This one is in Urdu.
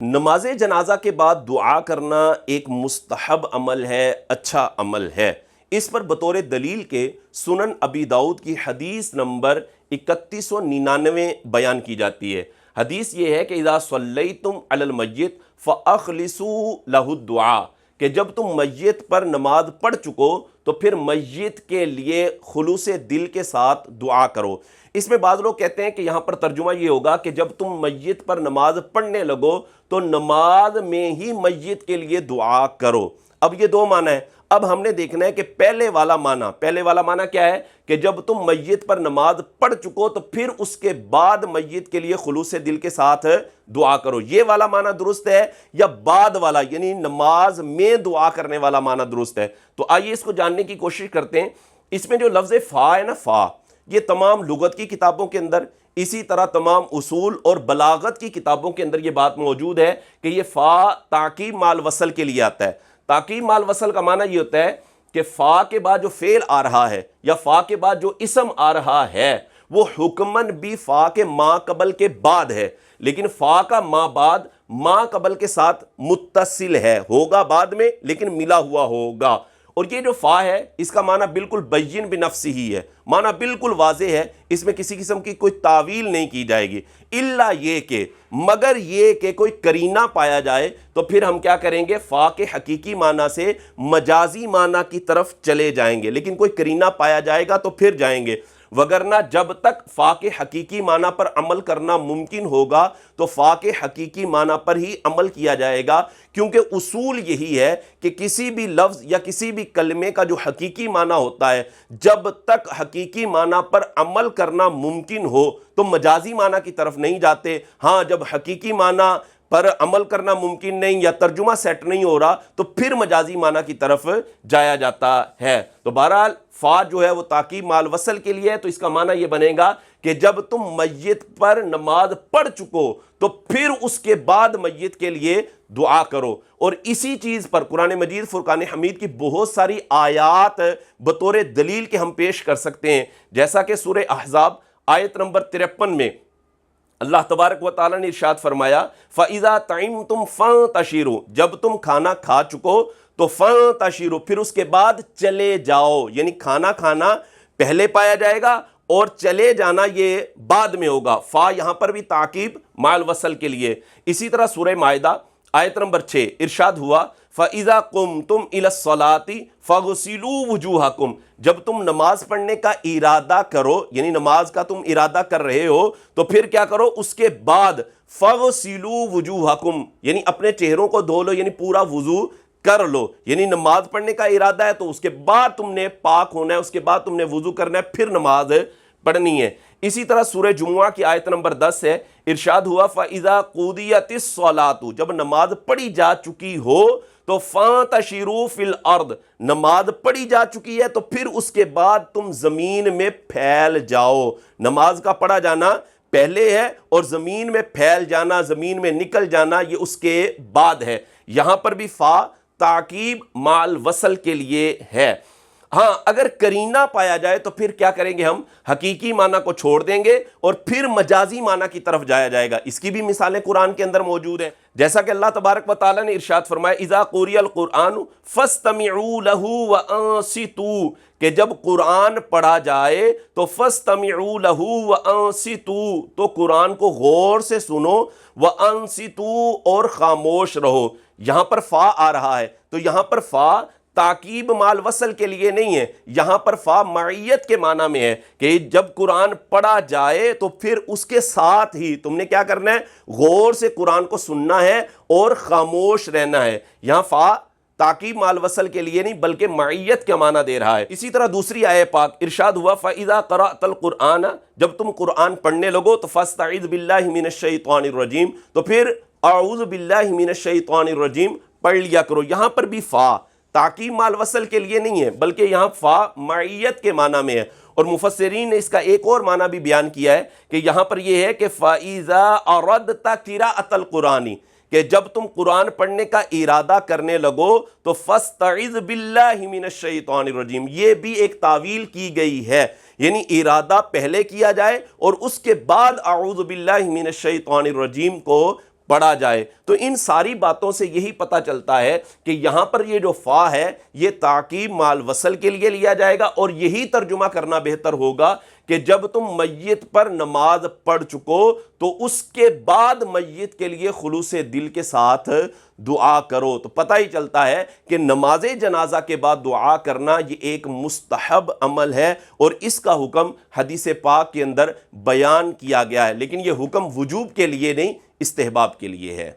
نماز جنازہ کے بعد دعا کرنا ایک مستحب عمل ہے، اچھا عمل ہے۔ اس پر بطور دلیل کے سنن ابی داؤد کی حدیث نمبر 3199 بیان کی جاتی ہے۔ حدیث یہ ہے کہ اذا صلیتم علی المیت فاخلصوا لہ الدعاء، کہ جب تم میت پر نماز پڑھ چکو تو پھر میت کے لیے خلوص دل کے ساتھ دعا کرو۔ اس میں بعض لوگ کہتے ہیں کہ یہاں پر ترجمہ یہ ہوگا کہ جب تم میت پر نماز پڑھنے لگو تو نماز میں ہی میت کے لیے دعا کرو۔ اب یہ دو معنی ہے۔ اب ہم نے دیکھنا ہے کہ پہلے والا معنی کیا ہے کہ جب تم میت پر نماز پڑھ چکو تو پھر اس کے بعد میت کے لیے خلوص دل کے ساتھ دعا کرو، یہ والا معنی درست ہے یا بعد والا یعنی نماز میں دعا کرنے والا معنی درست ہے؟ تو آئیے اس کو جاننے کی کوشش کرتے ہیں۔ اس میں جو لفظ فا ہے نا، فا، یہ تمام لغت کی کتابوں کے اندر، اسی طرح تمام اصول اور بلاغت کی کتابوں کے اندر یہ بات موجود ہے کہ یہ فا تعقیب مال وصل کے لیے آتا ہے۔ تعقیب مال وصل کا معنی یہ ہوتا ہے کہ فا کے بعد جو فعل آ رہا ہے یا فا کے بعد جو اسم آ رہا ہے وہ حکماً بھی فا کے ما قبل کے بعد ہے، لیکن فا کا ما بعد ما قبل کے ساتھ متصل ہے، ہوگا بعد میں لیکن ملا ہوا ہوگا۔ اور یہ جو فا ہے اس کا معنی بالکل بین بنفسہ ہی ہے، معنی بالکل واضح ہے، اس میں کسی قسم کی کوئی تعویل نہیں کی جائے گی، الا یہ کہ مگر یہ کہ کوئی قرینہ پایا جائے تو پھر ہم کیا کریں گے، فا کے حقیقی معنی سے مجازی معنی کی طرف چلے جائیں گے، لیکن کوئی قرینہ پایا جائے گا تو پھر جائیں گے، وگرنہ جب تک فا کے حقیقی معنی پر عمل کرنا ممکن ہوگا تو فا کے حقیقی معنی پر ہی عمل کیا جائے گا، کیونکہ اصول یہی ہے کہ کسی بھی لفظ یا کسی بھی کلمے کا جو حقیقی معنی ہوتا ہے جب تک حقیقی معنی پر عمل کرنا ممکن ہو تو مجازی معنی کی طرف نہیں جاتے۔ ہاں، جب حقیقی معنی پر عمل کرنا ممکن نہیں یا ترجمہ سیٹ نہیں ہو رہا تو پھر مجازی معنی کی طرف جایا جاتا ہے۔ تو بہرحال فا جو ہے وہ تعقیب مال وصل کے لیے ہے، تو اس کا معنی یہ بنے گا کہ جب تم میت پر نماز پڑھ چکو تو پھر اس کے بعد میت کے لیے دعا کرو۔ اور اسی چیز پر قرآن مجید فرقان حمید کی بہت ساری آیات بطور دلیل کے ہم پیش کر سکتے ہیں، جیسا کہ سورہ احزاب آیت نمبر 53 میں اللہ تبارک و تعالیٰ نے ارشاد فرمایا فَإِذَا طَعِمْتُمْ فَانْتَشِرُوا، جب تم کھانا کھا چکو تو فَانْتَشِرُوا، پھر اس کے بعد چلے جاؤ، یعنی کھانا کھانا پہلے پایا جائے گا اور چلے جانا یہ بعد میں ہوگا۔ فا یہاں پر بھی تعقیب مال وصل کے لیے۔ اسی طرح سورہ مائدہ آیت نمبر 6 ارشاد ہوا فَإِذَا قُمْتُمْ إِلَى الصَّلَاةِ فَاغْسِلُوا وُجُوهَكُمْ، جب تم نماز پڑھنے کا ارادہ کرو، یعنی نماز کا تم ارادہ کر رہے ہو تو پھر کیا کرو، اس کے بعد فَاغْسِلُوا وُجُوهَكُمْ، یعنی اپنے چہروں کو دھو لو، یعنی پورا وضو کر لو۔ یعنی نماز پڑھنے کا ارادہ ہے تو اس کے بعد تم نے پاک ہونا ہے، اس کے بعد تم نے وضو کرنا ہے، پھر نماز پڑھنی ہے۔ اسی طرح سورہ جمعہ کی آیت نمبر 10 ہے، ارشاد ہوا فَإِذَا قُضِيَتِ الصَّلَاةُ، جب نماز پڑھی جا چکی ہو تو فَانْتَشِرُوا فِي الْأَرْضِ، نماز پڑھی جا چکی ہے تو پھر اس کے بعد تم زمین میں پھیل جاؤ۔ نماز کا پڑھا جانا پہلے ہے اور زمین میں پھیل جانا، زمین میں نکل جانا یہ اس کے بعد ہے۔ یہاں پر بھی فا تعقیب مال وصل کے لیے ہے۔ ہاں، اگر قرینہ پایا جائے تو پھر کیا کریں گے، ہم حقیقی معنی کو چھوڑ دیں گے اور پھر مجازی معنی کی طرف جایا جائے گا۔ اس کی بھی مثالیں قرآن کے اندر موجود ہیں، جیسا کہ اللہ تبارک و تعالیٰ نے ارشاد فرمایا اذا قُرِئَ القرآن فَاسْتَمِعُوا لَهُ وَأَنصِتُوا، کہ جب قرآن پڑھا جائے تو فَاسْتَمِعُوا لَهُ وَأَنصِتُوا، تو قرآن کو غور سے سنو، وَأَنصِتُوا، اور خاموش رہو۔ یہاں پر فا آ رہا ہے تو یہاں پر فا تعقیب مال وصل کے لیے نہیں ہے، یہاں پر فا معیت کے معنی میں ہے کہ جب قرآن پڑھا جائے تو پھر اس کے ساتھ ہی تم نے کیا کرنا ہے، غور سے قرآن کو سننا ہے اور خاموش رہنا ہے۔ یہاں فا تعقیب مال وصل کے لیے نہیں بلکہ معیت کا معنی دے رہا ہے۔ اسی طرح دوسری آیت پاک ارشاد ہوا فَإِذَا قَرَأْتَ الْقُرْآنَ، جب تم قرآن پڑھنے لگو تو فَاسْتَعِذْ بِاللَّهِ مِنَ الشَّيْطَانِ الرَّجِيمِ، تو پھر اعوذ باللہ من الشیطان الرجیم پڑھ لیا کرو۔ یہاں پر بھی فا تعقیب مال وصل کے لیے نہیں ہے بلکہ یہاں فا معیت کے معنی میں ہے، اور مفسرین نے اس کا ایک اور معنی بھی بیان کیا ہے کہ یہاں پر یہ ہے کہ فَإِذَا أَرَدْتَ قِرَاءَةَ الْقُرْآنِ، کہ جب تم قرآن پڑھنے کا ارادہ کرنے لگو تو فَاسْتَعِذْ بِاللَّهِ مِنَ الشَّيْطَانِ الرَّجِيمِ، یہ بھی ایک تعویل کی گئی ہے، یعنی ارادہ پہلے کیا جائے اور اس کے بعد اعوذ باللہ من الشیطان الرجیم کو پڑھا جائے۔ تو ان ساری باتوں سے یہی پتہ چلتا ہے کہ یہاں پر یہ جو فا ہے یہ تعقیب مال وصل کے لیے لیا جائے گا، اور یہی ترجمہ کرنا بہتر ہوگا کہ جب تم میت پر نماز پڑھ چکو تو اس کے بعد میت کے لیے خلوص دل کے ساتھ دعا کرو۔ تو پتہ ہی چلتا ہے کہ نماز جنازہ کے بعد دعا کرنا یہ ایک مستحب عمل ہے، اور اس کا حکم حدیث پاک کے اندر بیان کیا گیا ہے، لیکن یہ حکم وجوب کے لیے نہیں، استحباب کے لیے ہے۔